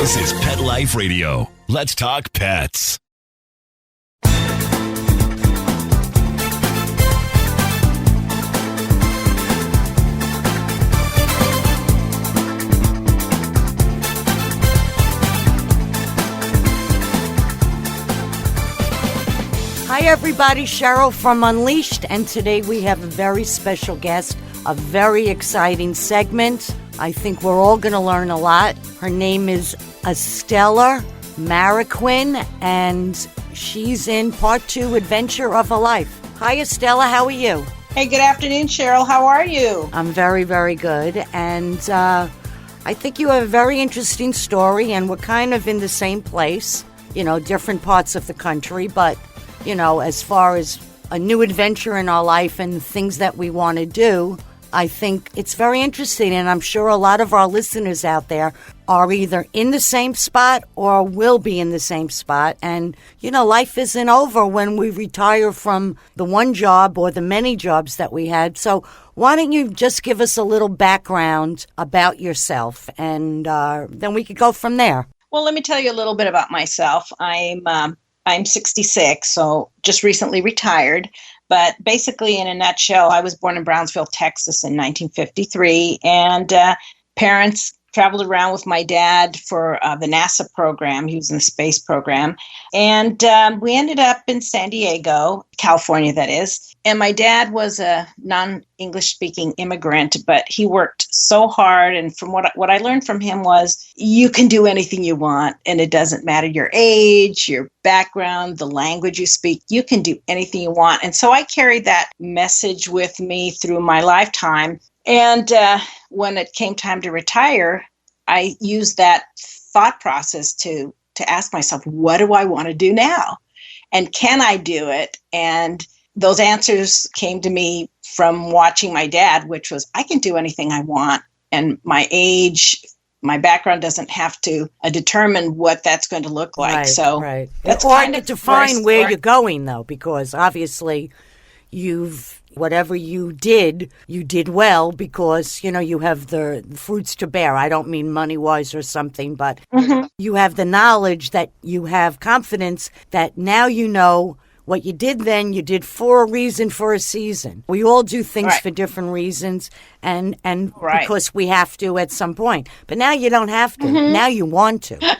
This is Pet Life Radio. Let's talk pets. Hi everybody, Cheryl from Unleashed, and today we have a very special guest, a very exciting segment. I think we're all going to learn a lot. Her name is Estela Marroquin, and she's in part 2, Adventure of a Life. Hi Estela, how are you? Hey, good afternoon, Cheryl. How are you? I'm very, very good, and I think you have a very interesting story, and we're kind of in the same place, different parts of the country, but as far as a new adventure in our life and things that we want to do, I think it's very interesting. And I'm sure a lot of our listeners out there are either in the same spot or will be in the same spot. And, life isn't over when we retire from the one job or the many jobs that we had. So why don't you just give us a little background about yourself, and then we could go from there. Well, let me tell you a little bit about myself. I'm 66, so just recently retired. But basically, in a nutshell, I was born in Brownsville, Texas in 1953, and parents traveled around with my dad for the NASA program. He was in the space program. And we ended up in San Diego, California, that is. And my dad was a non-English speaking immigrant, but he worked so hard. And from what I learned from him was you can do anything you want, and it doesn't matter your age, your background, the language you speak. You can do anything you want. And so I carried that message with me through my lifetime. And when it came time to retire, I used that thought process to ask myself, what do I want to do now? And can I do it? And those answers came to me from watching my dad, which was, I can do anything I want. And my age, my background doesn't have to determine what that's going to look like. Right, so right. That's or kind of define where you're going, though, because obviously whatever you did well because, you have the fruits to bear. I don't mean money-wise or something, but you have the knowledge that you have confidence that now you know what you did then, you did for a reason, for a season. We all do things for different reasons and because we have to at some point. But now you don't have to. Now you want to.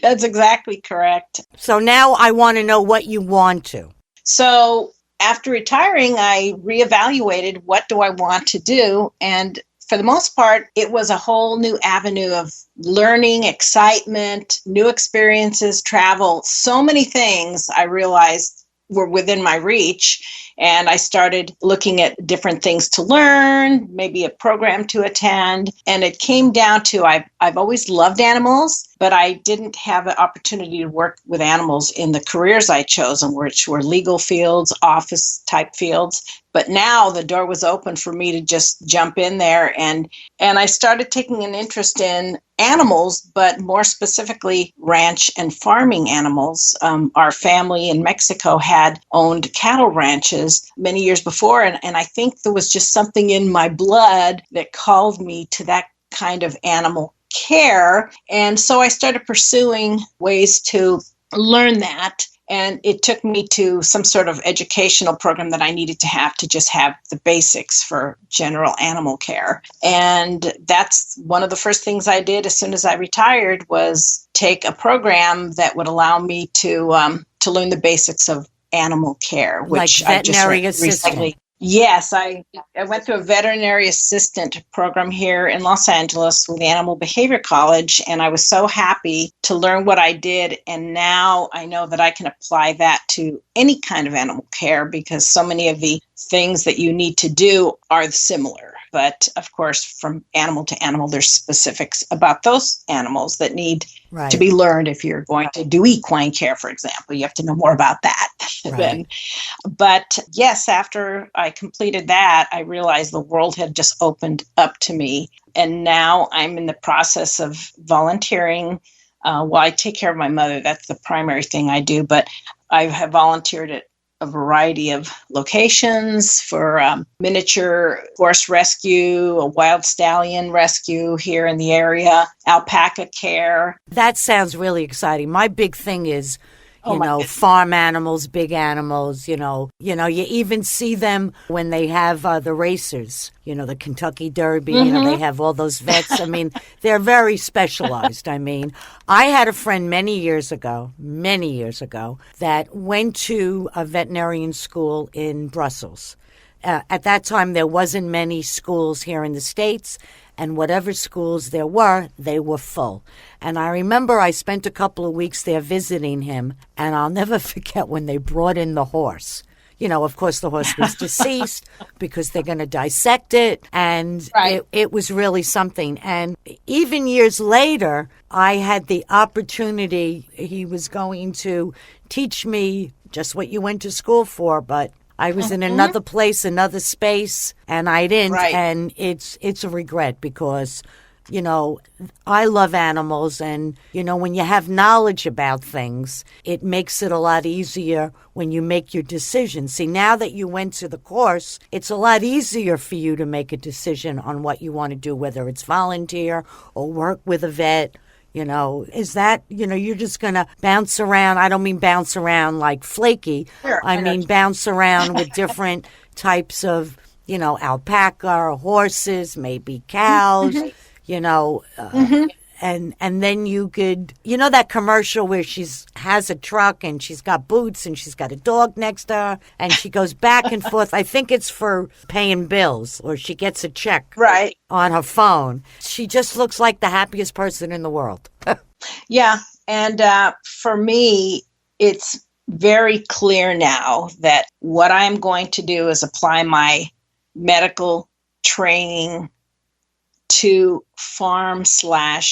That's exactly correct. So now I want to know what you want to. So after retiring, I reevaluated what do I want to do. And for the most part, it was a whole new avenue of learning, excitement, new experiences, travel, so many things I realized were within my reach. And I started looking at different things to learn, maybe a program to attend. And it came down to I've always loved animals, but I didn't have an opportunity to work with animals in the careers I chose, which were legal fields, office type fields. But now the door was open for me to just jump in there. And I started taking an interest in animals, but more specifically ranch and farming animals. Our family in Mexico had owned cattle ranches many years before. And I think there was just something in my blood that called me to that kind of animal care. And so I started pursuing ways to learn that. And it took me to some sort of educational program that I needed to have the basics for general animal care. And that's one of the first things I did as soon as I retired was take a program that would allow me to learn the basics of animal care, which like veterinary assistant. Recently. Yes, I went through a veterinary assistant program here in Los Angeles with the Animal Behavior College, and I was so happy to learn what I did. And now I know that I can apply that to any kind of animal care because so many of the things that you need to do are similar. But of course, from animal to animal, there's specifics about those animals that need to be learned. If you're going to do equine care, for example, you have to know more about that. Then. But yes, after I completed that, I realized the world had just opened up to me. And now I'm in the process of volunteering. I take care of my mother. That's the primary thing I do. But I have volunteered at a variety of locations for miniature horse rescue, a wild stallion rescue here in the area, alpaca care. That sounds really exciting. My big thing is, Oh my goodness. farm animals, big animals, you even see them when they have the racers, the Kentucky Derby, they have all those vets. I mean, they're very specialized. I mean, I had a friend many years ago, that went to a veterinarian school in Brussels. At that time, there wasn't many schools here in the States, and whatever schools there were, they were full. And I remember I spent a couple of weeks there visiting him, and I'll never forget when they brought in the horse. Of course, the horse was deceased because they're going to dissect it, and it was really something. And even years later, I had the opportunity, he was going to teach me just what you went to school for, but I was in another place, another space, and I didn't. Right. And it's a regret because, I love animals. And, when you have knowledge about things, it makes it a lot easier when you make your decision. See, now that you went to the course, it's a lot easier for you to make a decision on what you want to do, whether it's volunteer or work with a vet. Is that, you're just going to bounce around. I don't mean bounce around like flaky. Sure, I mean bounce around with different types of, alpaca, horses, maybe cows, and then you could, that commercial where has a truck and she's got boots and she's got a dog next to her and she goes back and forth. I think it's for paying bills, or she gets a check on her phone. She just looks like the happiest person in the world. Yeah. And for me, it's very clear now that what I'm going to do is apply my medical training to farm/ranch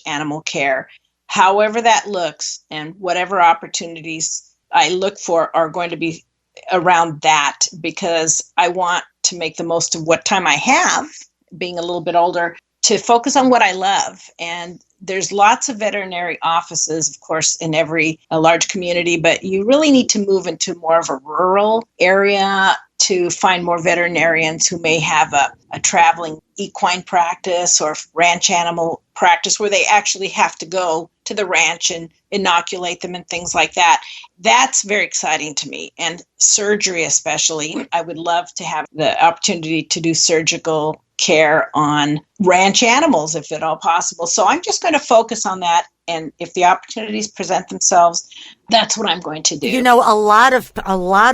animal care. However that looks, and whatever opportunities I look for are going to be around that, because I want to make the most of what time I have, being a little bit older, to focus on what I love. And there's lots of veterinary offices, of course, in every large community, but you really need to move into more of a rural area to find more veterinarians who may have a traveling equine practice or ranch animal practice where they actually have to go to the ranch and inoculate them and things like that. That's very exciting to me. And surgery especially. I would love to have the opportunity to do surgical care on ranch animals if at all possible. So I'm just going to focus on that. And if the opportunities present themselves, that's what I'm going to do. A lot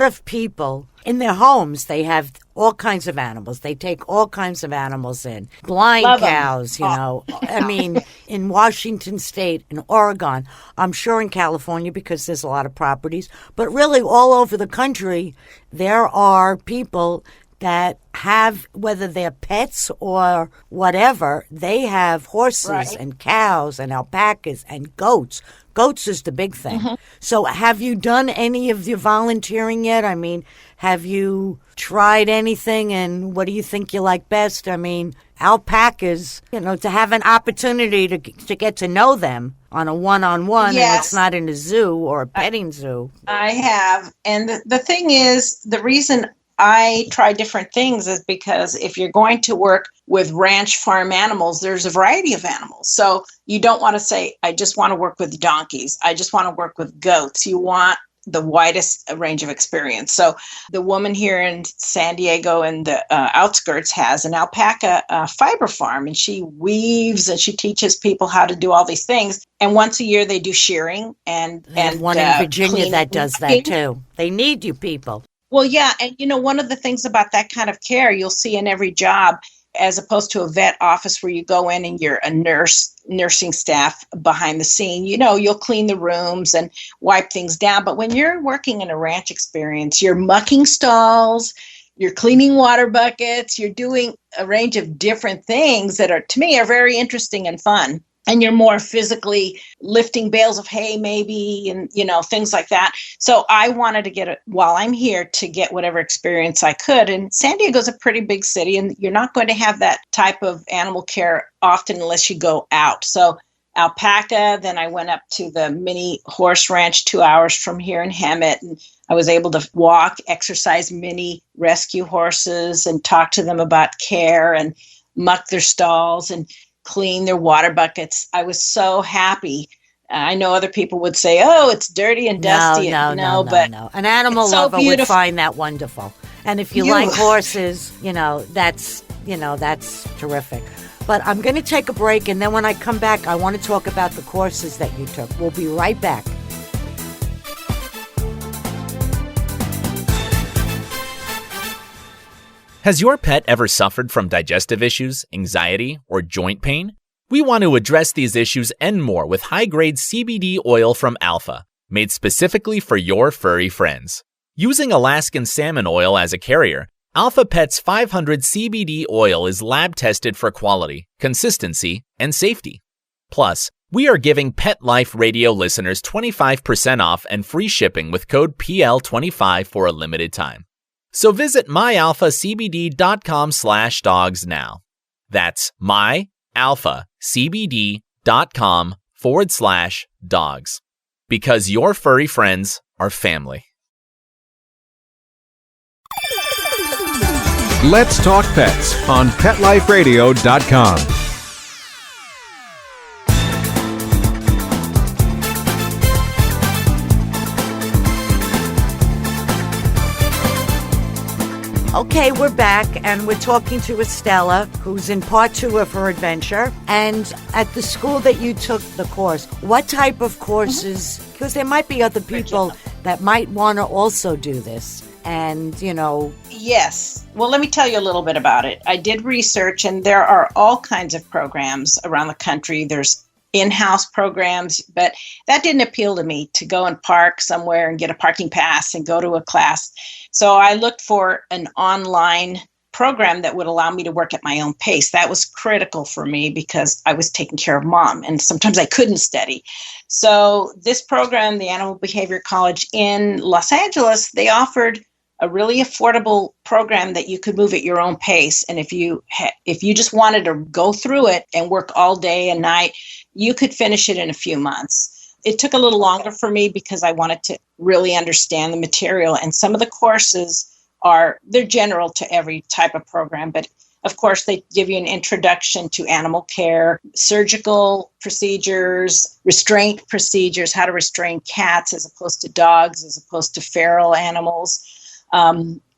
of people in their homes, they have all kinds of animals. They take all kinds of animals in. Blind Love cows, I mean, in Washington State, in Oregon, I'm sure in California because there's a lot of properties, but really all over the country, there are people that have, whether they're pets or whatever, they have horses and cows and alpacas and goats. Goats is the big thing. So have you done any of your volunteering yet? I mean, have you tried anything, and what do you think you like best? I mean, alpacas, to have an opportunity to get to know them on a one-on-one, and it's not in a zoo or a petting zoo. I have. And the thing is, the reason I try different things is because if you're going to work with ranch farm animals, there's a variety of animals. So you don't want to say, I just want to work with donkeys. I just want to work with goats. You want the widest range of experience. So the woman here in San Diego in the outskirts has an alpaca fiber farm, and she weaves and she teaches people how to do all these things. And once a year they do shearing and one in Virginia that does that too. They need you people. Well, yeah. And, one of the things about that kind of care you'll see in every job, as opposed to a vet office where you go in and you're a nursing staff behind the scene, you'll clean the rooms and wipe things down. But when you're working in a ranch experience, you're mucking stalls, you're cleaning water buckets, you're doing a range of different things that to me, are very interesting and fun. And you're more physically lifting bales of hay, maybe, and, things like that. So I wanted to while I'm here, to get whatever experience I could. And San Diego's a pretty big city, and you're not going to have that type of animal care often unless you go out. So alpaca. Then I went up to the mini horse ranch 2 hours from here in Hemet, and I was able to walk, exercise mini rescue horses and talk to them about care and muck their stalls and clean their water buckets. I was so happy. I know other people would say, "Oh, it's dirty and dusty." No. An animal so lover would beautiful. find that wonderful. And if you like horses, that's terrific. But I'm going to take a break, and then when I come back, I want to talk about the courses that you took. We'll be right back. Has your pet ever suffered from digestive issues, anxiety, or joint pain? We want to address these issues and more with high-grade CBD oil from Alpha, made specifically for your furry friends. Using Alaskan salmon oil as a carrier, Alpha Pet's 500 CBD oil is lab-tested for quality, consistency, and safety. Plus, we are giving Pet Life Radio listeners 25% off and free shipping with code PL25 for a limited time. So visit myalphacbd.com/dogs now. That's myalphacbd.com/dogs. Because your furry friends are family. Let's Talk Pets on PetLifeRadio.com. Okay, we're back, and we're talking to Estela, who's in part 2 of her adventure. And at the school that you took the course, what type of courses, because there might be other people that might want to also do this, and, Yes. Well, let me tell you a little bit about it. I did research, and there are all kinds of programs around the country. There's in-house programs, but that didn't appeal to me, to go and park somewhere and get a parking pass and go to a class. So I looked for an online program that would allow me to work at my own pace. That was critical for me because I was taking care of Mom, and sometimes I couldn't study. So this program, the Animal Behavior College in Los Angeles, they offered a really affordable program that you could move at your own pace. And if you just wanted to go through it and work all day and night, you could finish it in a few months. It took a little longer for me because I wanted to really understand the material. And some of the courses they're general to every type of program, but of course they give you an introduction to animal care, surgical procedures, restraint procedures, how to restrain cats as opposed to dogs, as opposed to feral animals,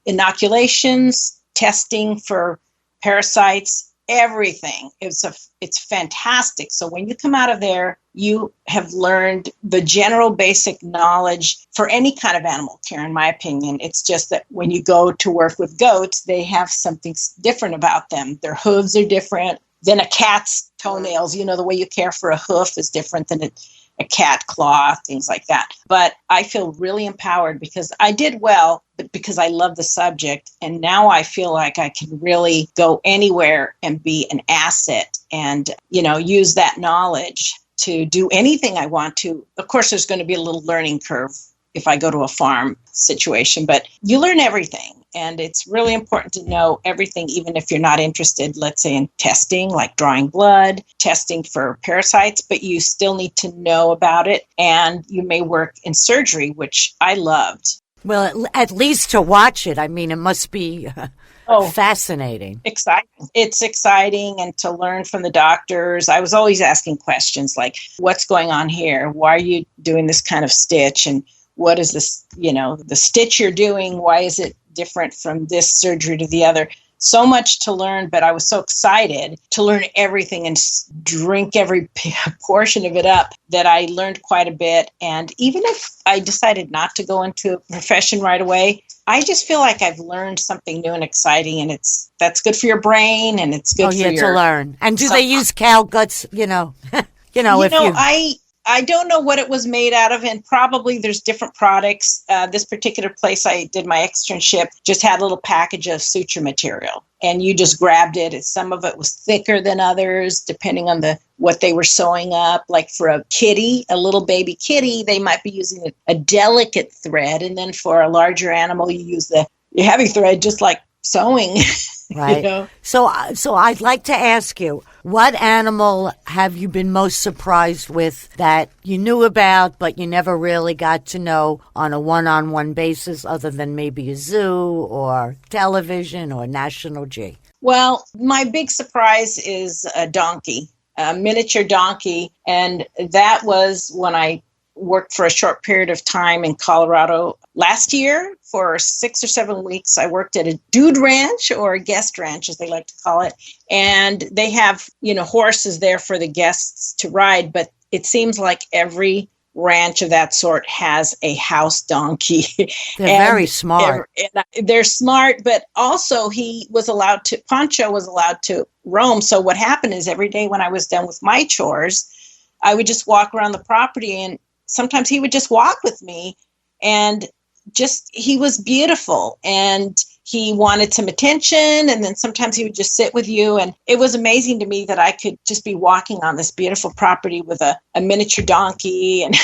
inoculations, testing for parasites, everything. It's fantastic. So when you come out of there, you have learned the general basic knowledge for any kind of animal care, in my opinion. It's just that when you go to work with goats, they have something different about them. Their hooves are different than a cat's toenails. The way you care for a hoof is different than a cat claw, things like that. But I feel really empowered because I did well, but because I love the subject. And now I feel like I can really go anywhere and be an asset and, use that knowledge to do anything I want to. Of course, there's going to be a little learning curve if I go to a farm situation, but you learn everything. And it's really important to know everything, even if you're not interested, let's say, in testing, like drawing blood, testing for parasites, but you still need to know about it. And you may work in surgery, which I loved. Well, at least to watch it. I mean, it must be fascinating. Exciting. It's exciting, and to learn from the doctors. I was always asking questions like, what's going on here? Why are you doing this kind of stitch? And what is this, the stitch you're doing? Why is it different from this surgery to the other? So much to learn, but I was so excited to learn everything and drink every portion of it up that I learned quite a bit. And even if I decided not to go into a profession right away, I just feel like I've learned something new and exciting, and that's good for your brain, and it's good for your... to learn. And do they use cow guts, I don't know what it was made out of, and probably there's different products. This particular place I did my externship just had a little package of suture material, and you just grabbed it. Some of it was thicker than others, depending on what they were sewing up. Like for a kitty, a little baby kitty, they might be using a delicate thread, and then for a larger animal, you use the heavy thread, just like sewing. Right. know? So I'd like to ask you, what animal have you been most surprised with that you knew about, but you never really got to know on a one-on-one basis, other than maybe a zoo or television or National G? Well, my big surprise is a donkey, a miniature donkey. And that was when I worked for a short period of time in Colorado last year for 6 or 7 weeks. I worked at a dude ranch, or a guest ranch, as they like to call it. And they have, horses there for the guests to ride. But it seems like every ranch of that sort has a house donkey. They're very smart. They're smart, but also Pancho was allowed to roam. So what happened is every day when I was done with my chores, I would just walk around the property, and sometimes he would just walk with me, and he was beautiful, and he wanted some attention, and then sometimes he would just sit with you. And it was amazing to me that I could just be walking on this beautiful property with a miniature donkey. And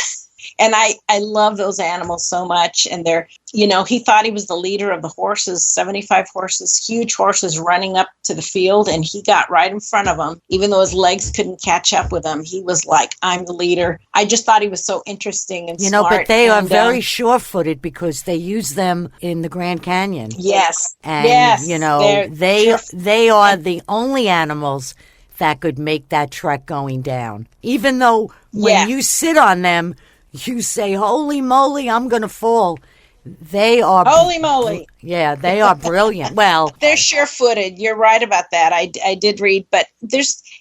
and I love those animals so much. And he thought he was the leader of the horses, 75 horses, huge horses running up to the field. And he got right in front of them, even though his legs couldn't catch up with him. He was like, I'm the leader. I just thought he was so interesting and smart. But they are very sure-footed because they use them in the Grand Canyon. Yes. And, yes. they are the only animals that could make that trek going down. Even though when you sit on them, you say, holy moly, I'm going to fall. They are... Holy moly. Yeah, they are brilliant. Well... They're sure-footed. You're right about that. I did read, but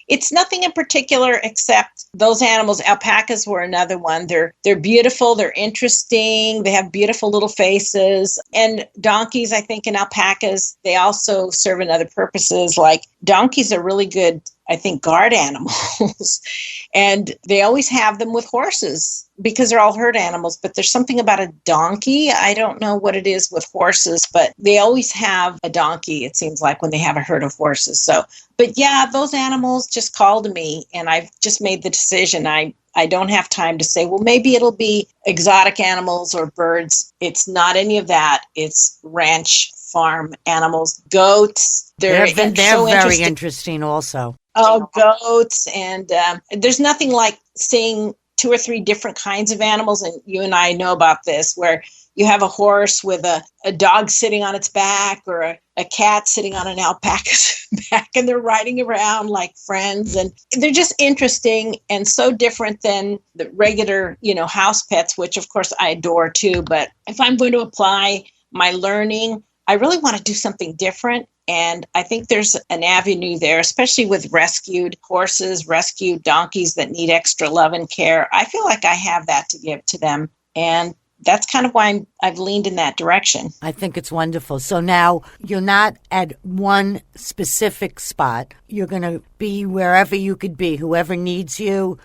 it's nothing in particular except those animals. Alpacas were another one. They're beautiful. They're interesting. They have beautiful little faces. And donkeys, I think, and alpacas, they also serve in other purposes. Like donkeys are really good, I think, guard animals. And they always have them with horses because they're all herd animals. But there's something about a donkey. I don't know what it is with horses, but they always have a donkey, it seems like, when they have a herd of horses. So, but yeah, those animals just call to me, and I've just made the decision. I don't have time to say, well, maybe it'll be exotic animals or birds. It's not any of that. It's ranch farm animals, goats. They're so very interesting also. Oh, goats. And there's nothing like seeing 2 or 3 different kinds of animals. And you and I know about this, where you have a horse with a dog sitting on its back, or a cat sitting on an alpaca's back, and they're riding around like friends. And they're just interesting and so different than the regular, house pets, which of course I adore too. But if I'm going to apply my learning, I really want to do something different. And I think there's an avenue there, especially with rescued horses, rescued donkeys that need extra love and care. I feel like I have that to give to them. And that's kind of why I've leaned in that direction. I think it's wonderful. So now you're not at one specific spot. You're going to be wherever you could be, whoever needs you,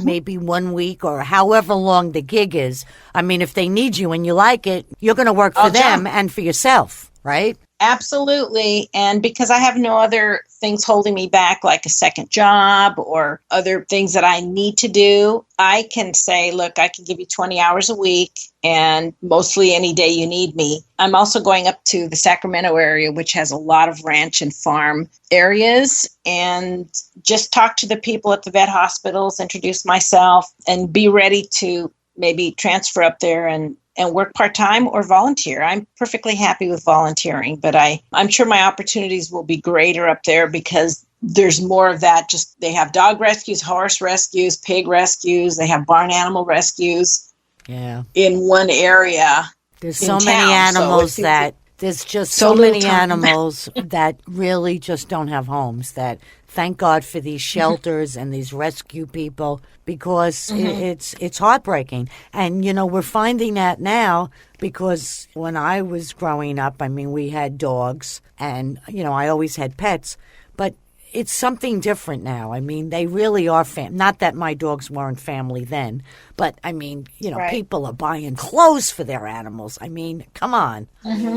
maybe 1 week or however long the gig is. I mean, if they need you and you like it, you're going to work for them and for yourself, right? Absolutely. And because I have no other things holding me back, like a second job or other things that I need to do, I can say, look, I can give you 20 hours a week and mostly any day you need me. I'm also going up to the Sacramento area, which has a lot of ranch and farm areas, and just talk to the people at the vet hospitals, introduce myself, and be ready to maybe transfer up there and work part-time or volunteer. I'm perfectly happy with volunteering, but I'm sure my opportunities will be greater up there because there's more of that. Just they have dog rescues, horse rescues, pig rescues. They have barn animal rescues in one area. There's so many animals that there's just so many animals that really just don't have homes. That thank God for these shelters and these rescue people, because it's heartbreaking. And, we're finding that now because when I was growing up, I mean, we had dogs and, I always had pets, but it's something different now. I mean, they really are not that my dogs weren't family then, but I mean, people are buying clothes for their animals. I mean, come on.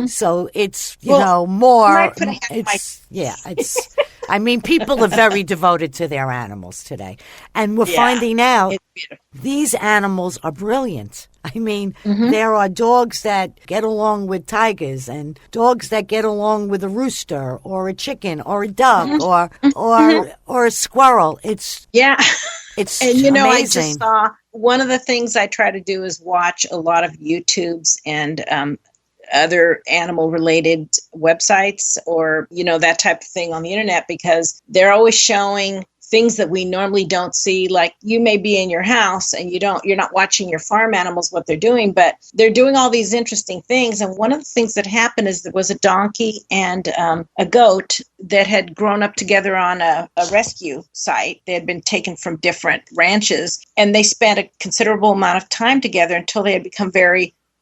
So it's, more. It's I mean, people are very devoted to their animals today. And we're finding out these animals are brilliant. I mean, there are dogs that get along with tigers and dogs that get along with a rooster or a chicken or a duck or a squirrel. It's It's and amazing. I just saw one of the things I try to do is watch a lot of YouTubes and other animal related websites or, that type of thing on the internet, because they're always showing things that we normally don't see. Like, you may be in your house and you're not watching your farm animals, what they're doing, but they're doing all these interesting things. And one of the things that happened is there was a donkey and a goat that had grown up together on a rescue site. They had been taken from different ranches, and they spent a considerable amount of time together until they had become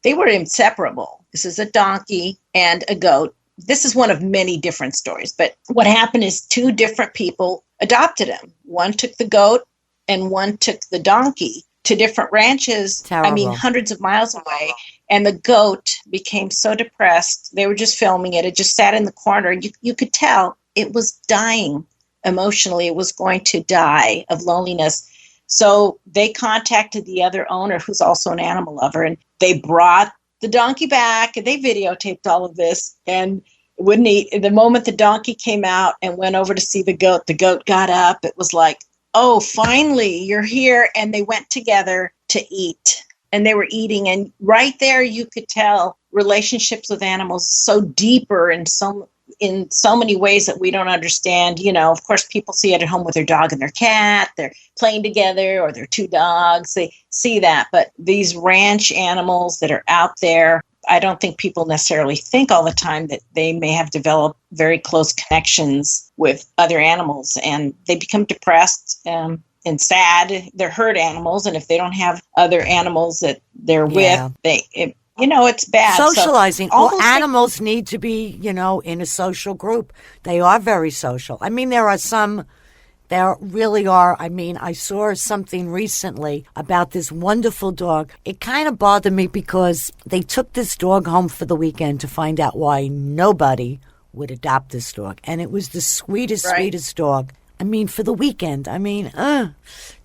they were inseparable. This is a donkey and a goat. This is one of many different stories, but what happened is two different people adopted him. One took the goat and one took the donkey to different ranches. Terrible. Hundreds of miles away. And the goat became so depressed. They were just filming it. It just sat in the corner. You could tell it was dying emotionally. It was going to die of loneliness. So they contacted the other owner, who's also an animal lover, and they brought the donkey back, and they videotaped all of this. And wouldn't he? The moment the donkey came out and went over to see the goat got up. It was like, oh, finally, you're here. And they went together to eat, and they were eating. And right there, you could tell relationships with animals so deeper in so many ways that we don't understand. Of course, people see it at home with their dog and their cat. They're playing together, or their two dogs. They see that. But these ranch animals that are out there, I don't think people necessarily think all the time that they may have developed very close connections with other animals, and they become depressed and sad. They're herd animals, and if they don't have other animals that they're with, it's bad. Socializing. All animals need to be, in a social group. They are very social. I mean, there really are. I mean, I saw something recently about this wonderful dog. It kind of bothered me because they took this dog home for the weekend to find out why nobody would adopt this dog. And it was the sweetest dog. I mean, for the weekend. I mean,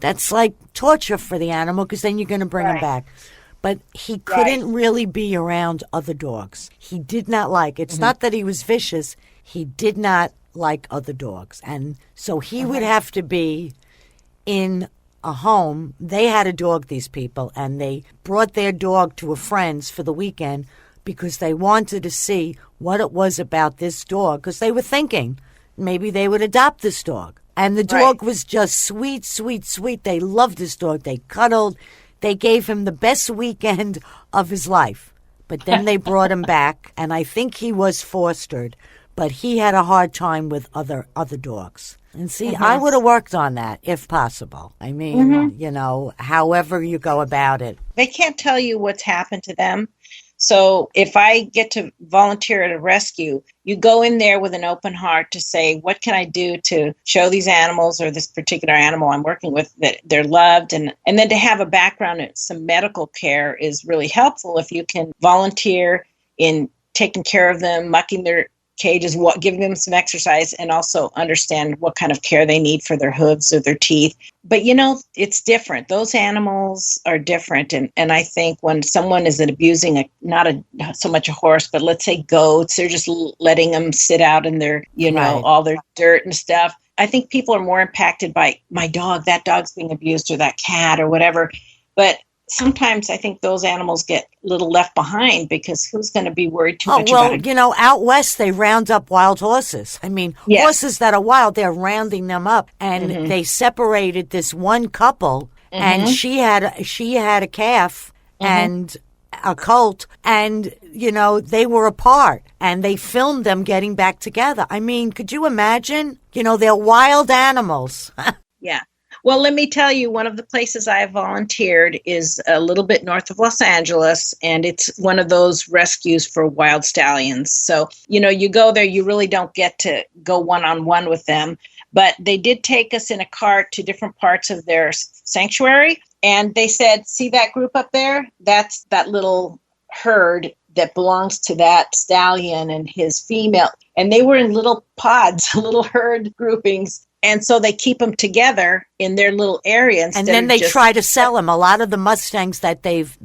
that's like torture for the animal, because then you're going to bring him back. But he couldn't really be around other dogs. He did not like. It's not that he was vicious. He did not like other dogs. And so he would have to be in a home. They had a dog, these people, and they brought their dog to a friend's for the weekend because they wanted to see what it was about this dog, because they were thinking maybe they would adopt this dog. And the dog was just sweet, sweet, sweet. They loved this dog. They cuddled. They gave him the best weekend of his life. But then they brought him back, and I think he was fostered, but he had a hard time with other dogs. And see, I would have worked on that if possible. I mean, however you go about it. They can't tell you what's happened to them. So if I get to volunteer at a rescue, you go in there with an open heart to say, what can I do to show these animals, or this particular animal I'm working with, that they're loved? And then to have a background in some medical care is really helpful if you can volunteer in taking care of them, mucking their cages, giving them some exercise, and also understand what kind of care they need for their hooves or their teeth. But, it's different. Those animals are different. And I think when someone is abusing not so much a horse, but let's say goats, they're just letting them sit out in their, all their dirt and stuff. I think people are more impacted by my dog, that dog's being abused, or that cat or whatever. But sometimes I think those animals get a little left behind, because who's going to be worried too much about it? Out west, they round up wild horses. I mean, horses that are wild, they're rounding them up. And they separated this one couple, and she had a calf and a colt, and, they were apart, and they filmed them getting back together. I mean, could you imagine? They're wild animals. Yeah. Well, let me tell you, one of the places I have volunteered is a little bit north of Los Angeles, and it's one of those rescues for wild stallions. So, you go there, you really don't get to go one-on-one with them, but they did take us in a cart to different parts of their sanctuary, and they said, see that group up there? That's that little herd that belongs to that stallion and his female. and they were in little pods, little herd groupings. And so they keep them together in their little area. And then they try to sell them. A lot of the Mustangs that they've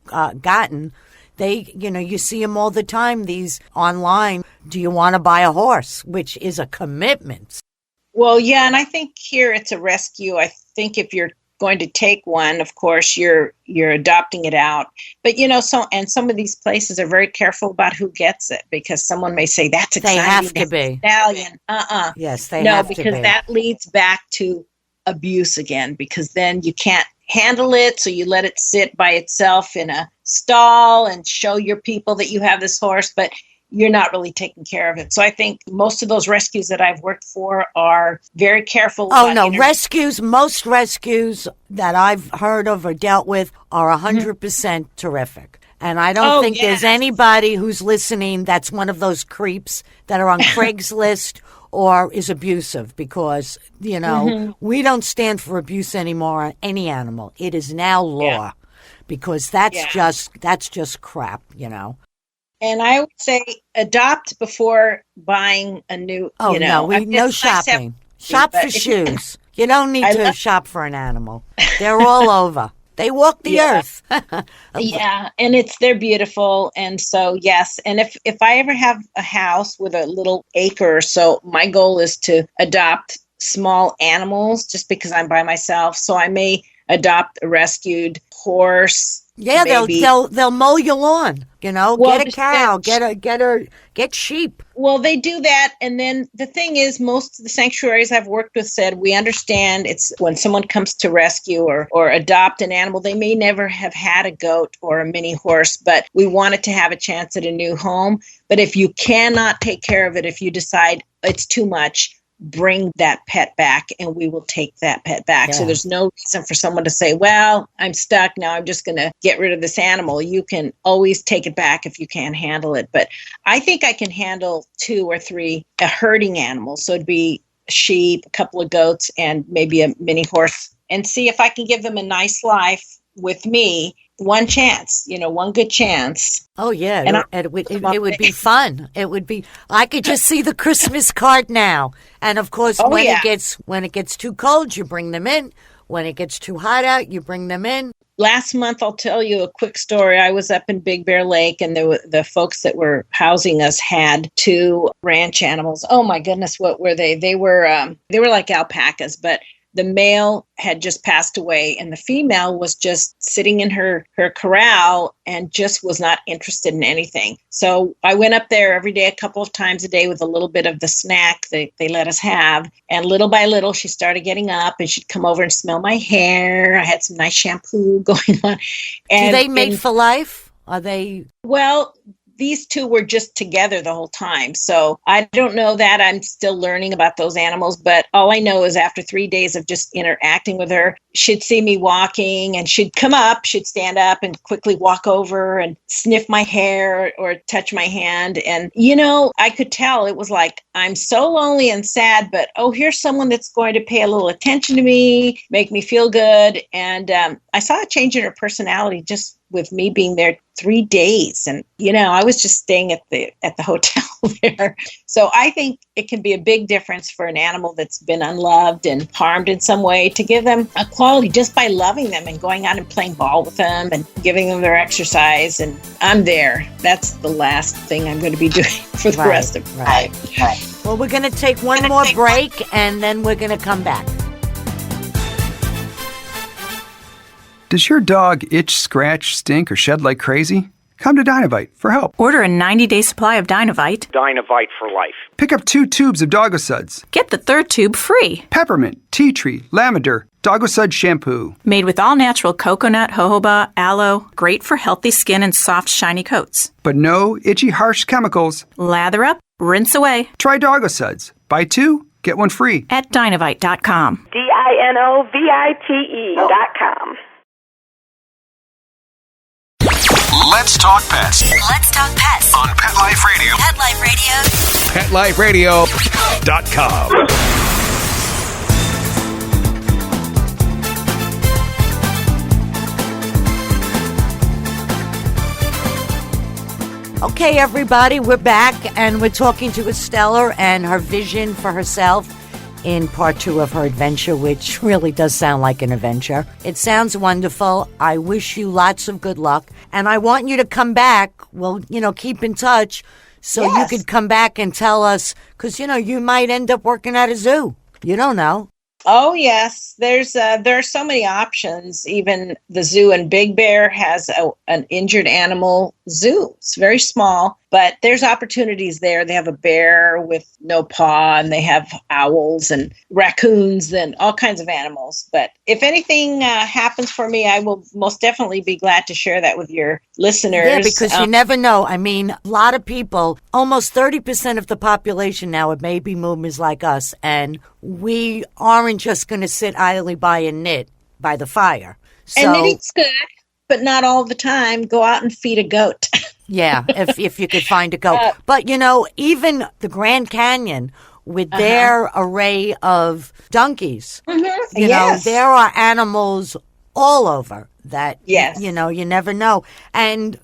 gotten, you see them all the time, these online. Do you want to buy a horse? Which is a commitment. Well, yeah, and I think here it's a rescue. I think if you're going to take one, of course, you're adopting it out. But some of these places are very careful about who gets it, because someone may say that's exciting. They have to be stallion. Yes, they have to be. No, because that leads back to abuse again, because then you can't handle it, so you let it sit by itself in a stall and show your people that you have this horse, but you're not really taking care of it. So I think most of those rescues that I've worked for are very careful. Oh, no. Most rescues that I've heard of or dealt with are 100% terrific. And I don't think there's anybody who's listening that's one of those creeps that are on Craigslist or is abusive, because, we don't stand for abuse anymore on any animal. It is now law, because that's just crap, And I would say adopt before buying a new, no shopping. Shop for shoes. You don't need to shop for an animal. They're all over. They walk the earth. Yeah, and they're beautiful. And so, yes. And if I ever have a house with a little acre or so, my goal is to adopt small animals, just because I'm by myself. So I may adopt a rescued horse. Yeah, maybe. they'll mow your lawn. Get a cow, get sheep. Well, they do that, and then the thing is, most of the sanctuaries I've worked with said we understand it's when someone comes to rescue or adopt an animal, they may never have had a goat or a mini horse, but we want it to have a chance at a new home. But if you cannot take care of it, if you decide it's too much, bring that pet back and we will take that pet back. So there's no reason for someone to say, well, I'm stuck now, I'm just going to get rid of this animal. You can always take it back if you can't handle it. But I think I can handle 2 or 3 herding animals. So it'd be a sheep, a couple of goats, and maybe a mini horse, and see if I can give them a nice life with me. One chance, one good chance. Oh, yeah. And it would be fun. It would be, I could just see the Christmas card now. And of course, when it gets too cold, you bring them in. When it gets too hot out, you bring them in. Last month, I'll tell you a quick story. I was up in Big Bear Lake, and the folks that were housing us had 2 ranch animals. Oh my goodness, what were they? They were like alpacas, but the male had just passed away, and the female was just sitting in her corral and just was not interested in anything. So I went up there every day, a couple of times a day, with a little bit of the snack that they let us have. And little by little, she started getting up, and she'd come over and smell my hair. I had some nice shampoo going on. And, do they mate for life? Are they? Well, these 2 were just together the whole time. So I don't know that. I'm still learning about those animals. But all I know is after 3 days of just interacting with her, she'd see me walking and she'd come up, she'd stand up and quickly walk over and sniff my hair or touch my hand. And, I could tell it was like, I'm so lonely and sad, but, here's someone that's going to pay a little attention to me, make me feel good. And I saw a change in her personality just with me being there 3 days. And, I was just staying at the hotel there. So I think it can be a big difference for an animal that's been unloved and harmed in some way, to give them a quality just by loving them and going out and playing ball with them and giving them their exercise. And I'm there. That's the last thing I'm going to be doing for the rest of my life. Right. Well, we're going to take one more break, and then we're going to come back. Does your dog itch, scratch, stink, or shed like crazy? Come to Dynavite for help. Order a 90-day supply of Dynavite. Dynavite for life. Pick up 2 tubes of Doggo Suds. Get the 3rd tube free. Peppermint, tea tree, lavender, Doggo Sud shampoo. Made with all-natural coconut, jojoba, aloe. Great for healthy skin and soft, shiny coats. But no itchy, harsh chemicals. Lather up, rinse away. Try Doggo Suds. Buy 2, get 1 free. At Dynavite.com. DINOVITE.com. Let's talk pets. Let's talk pets On Pet Life Radio. Pet Life Radio. PetLifeRadio.com. Okay, everybody, we're back, and we're talking to Estela and her vision for herself in part 2 of her adventure, which really does sound like an adventure. It sounds wonderful. I wish you lots of good luck, and I want you to come back. Well, keep in touch so you could come back and tell us, because, you might end up working at a zoo. You don't know. Oh, yes. There are so many options. Even the zoo in Big Bear has an injured animal zoo. It's very small, but there's opportunities there. They have a bear with no paw, and they have owls and raccoons and all kinds of animals. But if anything happens for me, I will most definitely be glad to share that with your listeners. Yeah, because you never know. I mean, a lot of people, almost 30% of the population now are baby boomers like us, and we aren't just going to sit idly by and knit by the fire. So, and knitting's good, but not all the time. Go out and feed a goat. Yeah, if you could find a goat. But, even the Grand Canyon with their array of donkeys, there are animals all over that, you never know. And,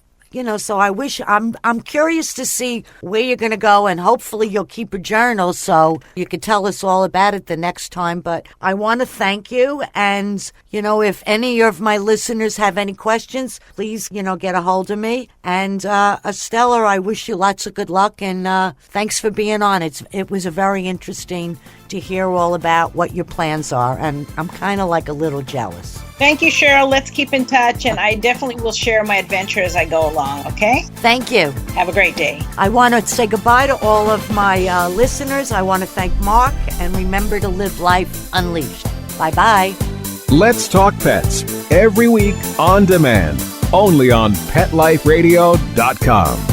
so I'm curious to see where you're going to go, and hopefully you'll keep a journal so you can tell us all about it the next time. But I want to thank you. And, if any of my listeners have any questions, please, get a hold of me. And Estela, I wish you lots of good luck, and thanks for being on. It was a very interesting to hear all about what your plans are, and I'm kind of like a little jealous. Thank you, Cheryl. Let's keep in touch, and I definitely will share my adventure as I go along, okay? Thank you. Have a great day. I want to say goodbye to all of my listeners. I want to thank Mark, and remember to live life unleashed. Bye-bye. Let's Talk Pets, every week on demand, only on PetLifeRadio.com.